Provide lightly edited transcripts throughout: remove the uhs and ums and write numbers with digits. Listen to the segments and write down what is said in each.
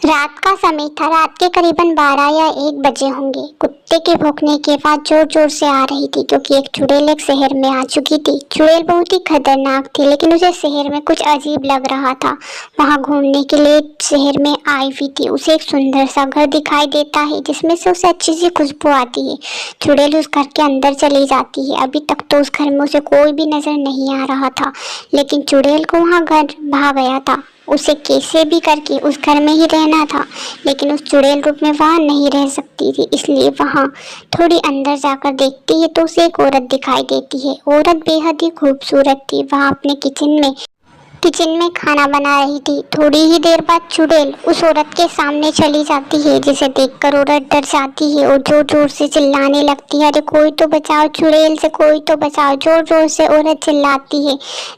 रात का समय था। रात के करीबन 12 या 1 बजे होंगे। कुत्ते के भौंकने की आवाज जोर जोर से आ रही थी क्योंकि एक चुड़ैल एक शहर में आ चुकी थी। चुड़ैल बहुत ही खतरनाक थी, लेकिन उसे शहर में कुछ अजीब लग रहा था। वहां घूमने के लिए शहर में आई हुई थी। उसे एक सुंदर सा घर दिखाई देता है जिसमें से उसे अच्छी सी खुशबू आती है। चुड़ैल उस घर के अंदर चली जाती है। अभी तक तो उस घर में उसे कोई भी नजर नहीं आ रहा था, लेकिन चुड़ैल को वहां घर भा गया था। उसे कैसे भी करके उस घर में ही रहना था, लेकिन उस चुड़ैल रूप में वहाँ नहीं रह सकती थी। इसलिए वहाँ थोड़ी अंदर जाकर देखती है तो उसे एक औरत दिखाई देती है। औरत बेहद ही खूबसूरत थी। वहाँ अपने किचन में खाना बना रही थी। थोड़ी ही देर बाद चुड़ैल उस औरत के सामने चली जाती है, जिसे देखकर औरत डर जाती है और जोर जोर से चिल्लाने लगती है, अरे कोई तो बचाओ, चुड़ैल से कोई तो बचाओ। जोर जोर से औरत चिल्लाती है,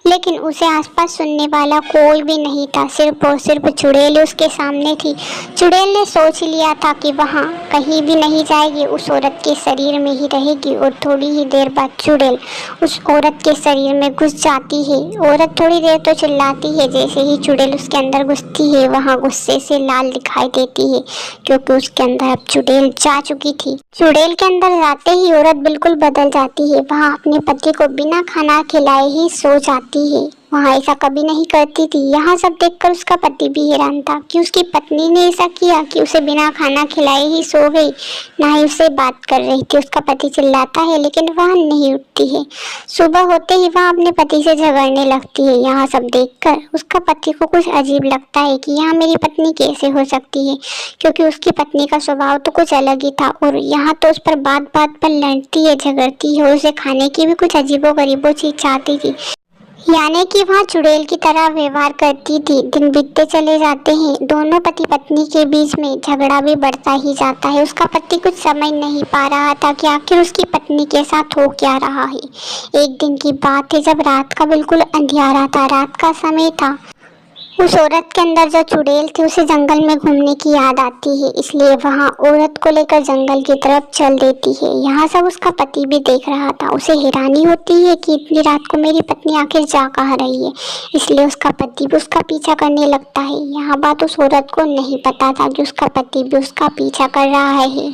लेकिन उसे आसपास सुनने वाला कोई भी नहीं था। सिर्फ और सिर्फ चुड़ैल उसके सामने थी। चुड़ैल ने सोच लिया था कि वहाँ कहीं भी नहीं जाएगी, उस औरत के शरीर में ही रहेगी। और थोड़ी ही देर बाद चुड़ैल उस औरत के शरीर में घुस जाती है। औरत थोड़ी देर तो चिल्लाती है। जैसे ही चुड़ैल उसके अंदर घुसती है, वहाँ गुस्से से लाल दिखाई देती है, क्योंकि उसके अंदर अब चुड़ैल जा चुकी थी। चुड़ैल के अंदर जाते ही औरत बिल्कुल बदल जाती है। वहाँ अपने पति को बिना खाना खिलाए ही सो जाती है। वहाँ ऐसा कभी नहीं करती थी। यहाँ सब देखकर उसका पति भी हैरान था कि उसकी पत्नी ने ऐसा किया कि उसे बिना खाना खिलाए ही सो गई, ना ही उससे बात कर रही थी। उसका पति चिल्लाता है, लेकिन वह नहीं उठती है। सुबह होते ही वह अपने पति से झगड़ने लगती है। यहाँ सब देखकर उसका पति को कुछ अजीब लगता है कि यहाँ मेरी पत्नी कैसे हो सकती है, क्योंकि उसकी पत्नी का स्वभाव तो कुछ अलग ही था। और यहाँ तो उस पर बात बात पर लड़ती है, झगड़ती है, और उसे खाने की भी कुछ अजीबोगरीबो चीज चाहती थी, यानी कि वह चुड़ैल की तरह व्यवहार करती थी। दिन बीतते चले जाते हैं। दोनों पति पत्नी के बीच में झगड़ा भी बढ़ता ही जाता है। उसका पति कुछ समझ नहीं पा रहा था कि आखिर उसकी पत्नी के साथ हो क्या रहा है। एक दिन की बात है जब रात का बिल्कुल अंधियारा था, रात का समय था। उस औरत के अंदर जो चुड़ैल थी उसे जंगल में घूमने की याद आती है, इसलिए वहाँ औरत को लेकर जंगल की तरफ चल देती है। यहाँ सब उसका पति भी देख रहा था। उसे हैरानी होती है कि इतनी रात को मेरी पत्नी आखिर जा कहाँ रही है, इसलिए उसका पति भी उसका पीछा करने लगता है। यहाँ बात उस औरत को नहीं पता था कि उसका पति भी उसका पीछा कर रहा है।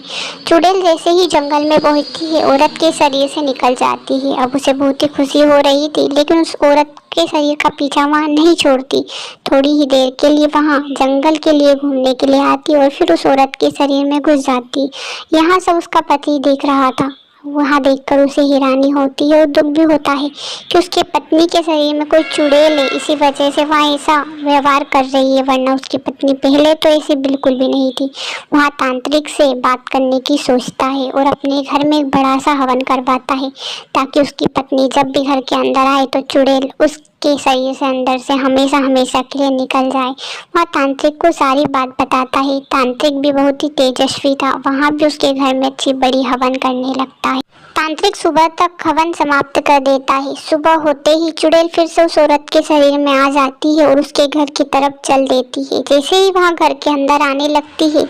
चुड़ैल जैसे ही जंगल में पहुँचती है, औरत के शरीर से निकल जाती है। अब उसे बहुत ही खुशी हो रही थी, लेकिन उस औरत के शरीर का पीछा वहाँ नहीं छोड़ती। थोड़ी ही देर के लिए वहाँ जंगल के लिए घूमने के लिए आती और फिर उस औरत के शरीर में घुस जाती। यहाँ सब उसका पति देख रहा था। वहाँ देखकर उसे हैरानी होती है और दुख भी होता है कि उसकी पत्नी के शरीर में कोई चुड़ैल है, इसी वजह से वहाँ ऐसा व्यवहार कर रही है, वरना उसकी पत्नी पहले तो ऐसी बिल्कुल भी नहीं थी। वहाँ तांत्रिक से बात करने की सोचता है और अपने घर में एक बड़ा सा हवन करवाता है, ताकि उसकी पत्नी जब भी घर के अंदर आए तो चुड़ैल उसके शरीर से अंदर से हमेशा हमेशा के लिए निकल जाए। वहाँ तांत्रिक को सारी बात बताता है। तांत्रिक भी बहुत ही तेजस्वी था। वहाँ भी उसके घर में अच्छी बड़ी हवन करने लगता है। तांत्रिक सुबह तक हवन समाप्त कर देता है। सुबह होते ही चुड़ैल फिर से उस औरत के शरीर में आ जाती है और उसके घर की तरफ चल देती है। जैसे ही वहाँ घर के अंदर आने लगती है,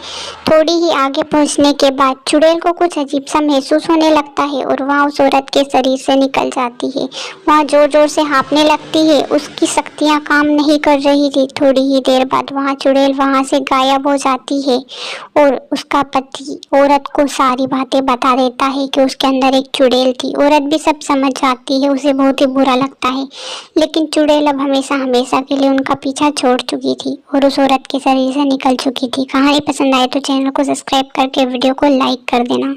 थोड़ी ही आगे पहुँचने के बाद चुड़ैल को कुछ अजीब सा महसूस होने लगता है और वहाँ उस औरत के शरीर से निकल जाती है। वहाँ जोर जोर से हाँफने लगती है। उसकी शक्तियाँ काम नहीं कर रही थी। थोड़ी ही देर बाद वहाँ चुड़ैल वहाँ से गायब हो जाती है और उसका पति औरत को सारी बातें बता देता है कि उसके अंदर एक चुड़ैल थी। औरत भी सब समझ जाती है। उसे बहुत ही बुरा लगता है, लेकिन चुड़ैल अब हमेशा हमेशा के लिए उनका पीछा छोड़ चुकी थी और उस औरत के शरीर से निकल चुकी थी। कहानी पसंद आए तो चैनल को सब्सक्राइब करके वीडियो को लाइक कर देना।